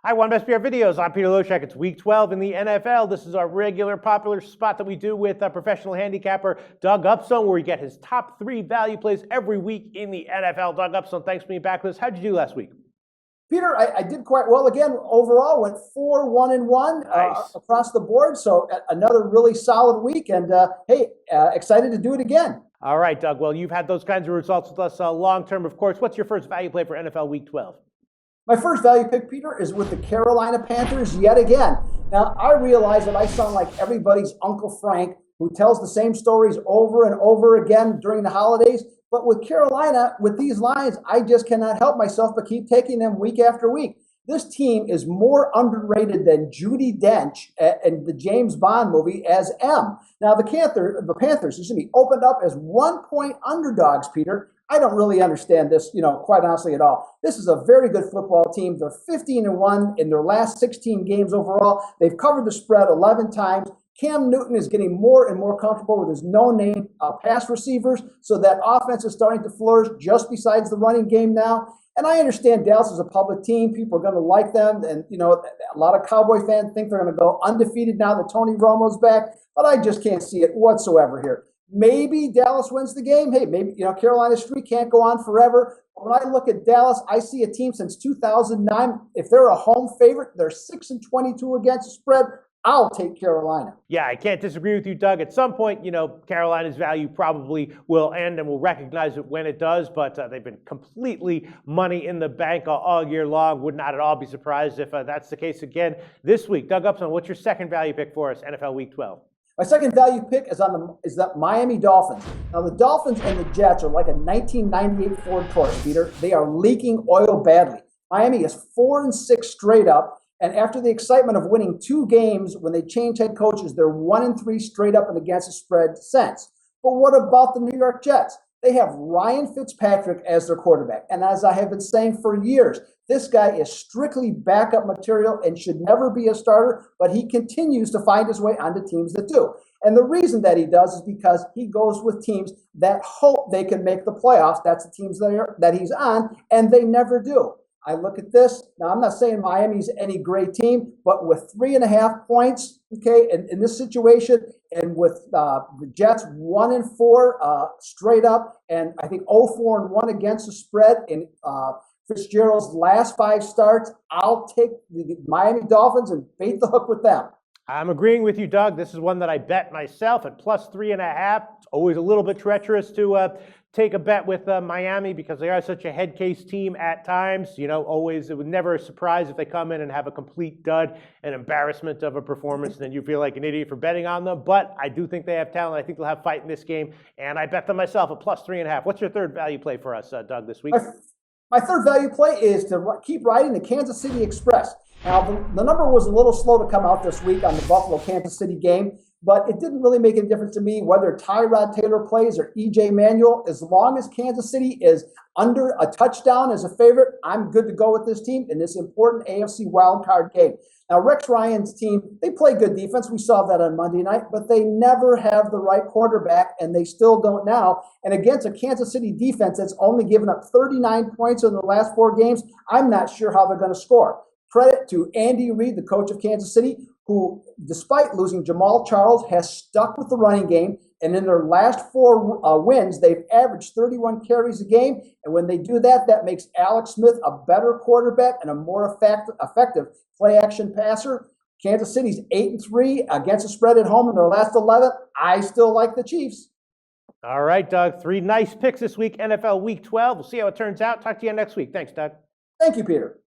Hi, One Best PR Videos. I'm Peter Loshak. It's Week 12 in the NFL. This is our regular popular spot that we do with professional handicapper Doug Upstone, where we get his top 3 value plays every week in the NFL. Doug Upstone, thanks for being back with us. How'd you do last week? Peter, I did quite well again. Overall, went 4-1-1 Nice. across the board. So another really solid week, and excited to do it again. All right, Doug. Well, you've had those kinds of results with us long term, of course. What's your first value play for NFL Week 12? My first value pick, Peter, is with the Carolina Panthers yet again. Now, I realize that I sound like everybody's Uncle Frank, who tells the same stories over and over again during the holidays. But with Carolina, with these lines, I just cannot help myself but keep taking them week after week. This team is more underrated than Judi Dench in the James Bond movie as M. Now, the Panthers, opened up as 1-point underdogs, Peter. I don't really understand this, quite honestly at all. This is a very good football team. They're 15-1 in their last 16 games overall. They've covered the spread 11 times. Cam Newton is getting more and more comfortable with his no-name pass receivers, so that offense is starting to flourish just besides the running game now. And I understand Dallas is a public team. People are going to like them. And, a lot of Cowboy fans think they're going to go undefeated now that Tony Romo's back. But I just can't see it whatsoever here. Maybe Dallas wins the game. Hey, maybe, Carolina's streak can't go on forever. When I look at Dallas, I see a team since 2009. If they're a home favorite, they're 6-22 against the spread. I'll take Carolina. Yeah, I can't disagree with you, Doug. At some point, Carolina's value probably will end, and we'll recognize it when it does, but they've been completely money in the bank all year long. Would not at all be surprised if that's the case again this week. Doug Upstone, what's your second value pick for us, NFL Week 12? My second value pick is the Miami Dolphins. Now, the Dolphins and the Jets are like a 1998 Ford Taurus, Peter. They are leaking oil badly. Miami is 4-6 straight up. And after the excitement of winning 2 games when they changed head coaches, they're 1-3 straight up and against the spread since. But what about the New York Jets? They have Ryan Fitzpatrick as their quarterback. And as I have been saying for years, this guy is strictly backup material and should never be a starter, but he continues to find his way onto teams that do. And the reason that he does is because he goes with teams that hope they can make the playoffs. That's the teams that he's on, and they never do. I look at this. Now, I'm not saying Miami's any great team, but with 3.5 points, in this situation, and with the Jets 1-4 straight up, and I think 0-4-1 against the spread in Fitzgerald's last 5 starts, I'll take the Miami Dolphins and bait the hook with them. I'm agreeing with you, Doug. This is one that I bet myself at plus 3.5. It's always a little bit treacherous to take a bet with Miami because they are such a head case team at times. Always, it was never a surprise if they come in and have a complete dud, an embarrassment of a performance, and then you feel like an idiot for betting on them. But I do think they have talent. I think they'll have fight in this game, and I bet them myself at plus 3.5. What's your third value play for us, Doug, this week? My third value play is to keep riding the Kansas City Express. Now, the number was a little slow to come out this week on the Buffalo-Kansas City game, but it didn't really make any difference to me whether Tyrod Taylor plays or E.J. Manuel. As long as Kansas City is under a touchdown as a favorite, I'm good to go with this team in this important AFC wildcard game. Now, Rex Ryan's team, they play good defense. We saw that on Monday night, but they never have the right quarterback, and they still don't now. And against a Kansas City defense that's only given up 39 points in the last 4 games, I'm not sure how they're going to score. Credit to Andy Reid, the coach of Kansas City, who, despite losing Jamal Charles, has stuck with the running game. And in their last 4 wins, they've averaged 31 carries a game. And when they do that, that makes Alex Smith a better quarterback and a more effective play-action passer. Kansas City's 8-3 against the spread at home in their last 11. I still like the Chiefs. All right, Doug. 3 nice picks this week, NFL Week 12. We'll see how it turns out. Talk to you next week. Thanks, Doug. Thank you, Peter.